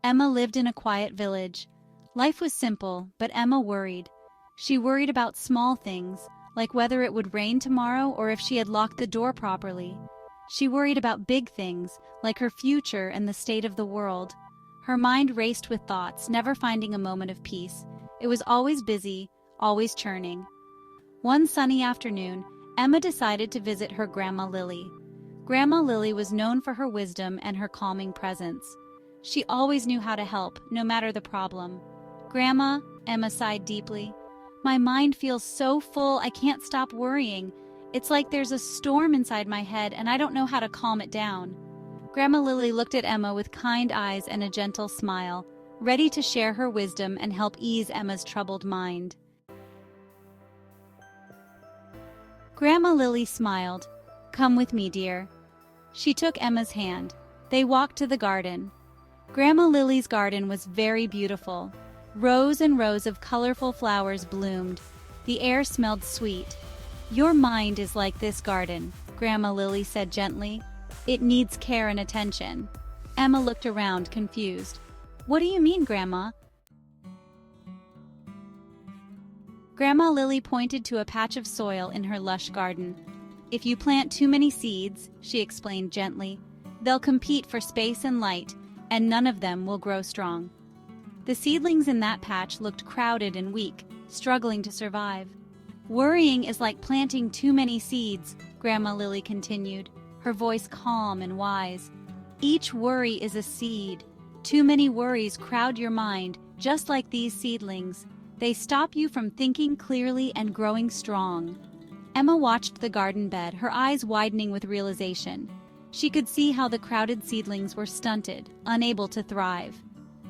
Emma lived in a quiet village. Life was simple, but Emma worried. She worried about small things, like whether it would rain tomorrow or if she had locked the door properly. She worried about big things, like her future and the state of the world. Her mind raced with thoughts, never finding a moment of peace. It was always busy, always churning. One sunny afternoon, Emma decided to visit her Grandma Lily. Grandma Lily was known for her wisdom and her calming presence. She always knew how to help, no matter the problem. "Grandma," Emma sighed deeply, "my mind feels so full I can't stop worrying. It's like there's a storm inside my head and I don't know how to calm it down." Grandma Lily looked at Emma with kind eyes and a gentle smile, ready to share her wisdom and help ease Emma's troubled mind. Grandma Lily smiled. "Come with me, dear." She took Emma's hand. They walked to the garden. Grandma Lily's garden was very beautiful. Rows and rows of colorful flowers bloomed. The air smelled sweet. "Your mind is like this garden," Grandma Lily said gently. "It needs care and attention." Emma looked around, confused. "What do you mean, Grandma?" Grandma Lily pointed to a patch of soil in her lush garden. "If you plant too many seeds," she explained gently, "they'll compete for space and light, and none of them will grow strong." The seedlings in that patch looked crowded and weak, struggling to survive. "Worrying is like planting too many seeds," Grandma Lily continued, her voice calm and wise. "Each worry is a seed. Too many worries crowd your mind, just like these seedlings. They stop you from thinking clearly and growing strong." Emma watched the garden bed, her eyes widening with realization. She could see how the crowded seedlings were stunted, unable to thrive.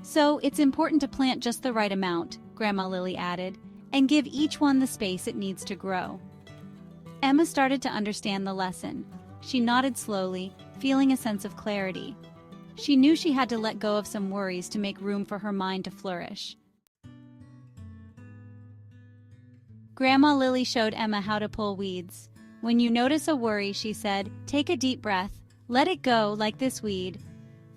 "So it's important to plant just the right amount," Grandma Lily added, "and give each one the space it needs to grow." Emma started to understand the lesson. She nodded slowly, feeling a sense of clarity. She knew she had to let go of some worries to make room for her mind to flourish. Grandma Lily showed Emma how to pull weeds. "When you notice a worry," she said, "take a deep breath. Let it go, like this weed.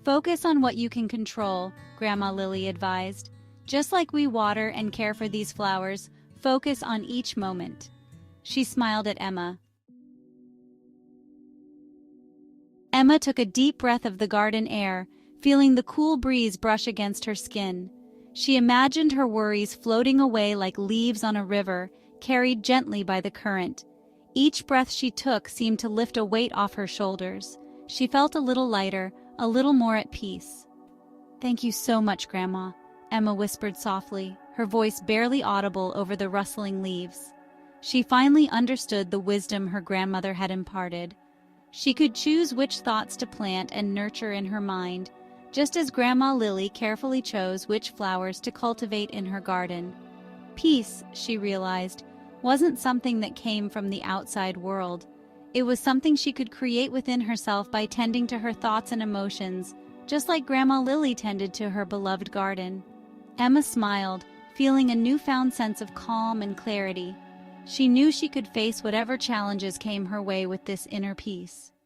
Focus on what you can control," Grandma Lily advised. "Just like we water and care for these flowers, focus on each moment." She smiled at Emma. Emma took a deep breath of the garden air, feeling the cool breeze brush against her skin. She imagined her worries floating away like leaves on a river, carried gently by the current. Each breath she took seemed to lift a weight off her shoulders. She felt a little lighter, a little more at peace. "Thank you so much, Grandma," Emma whispered softly, her voice barely audible over the rustling leaves. She finally understood the wisdom her grandmother had imparted. She could choose which thoughts to plant and nurture in her mind, just as Grandma Lily carefully chose which flowers to cultivate in her garden. Peace, she realized, wasn't something that came from the outside world. It was something she could create within herself by tending to her thoughts and emotions, just like Grandma Lily tended to her beloved garden. Emma smiled, feeling a newfound sense of calm and clarity. She knew she could face whatever challenges came her way with this inner peace.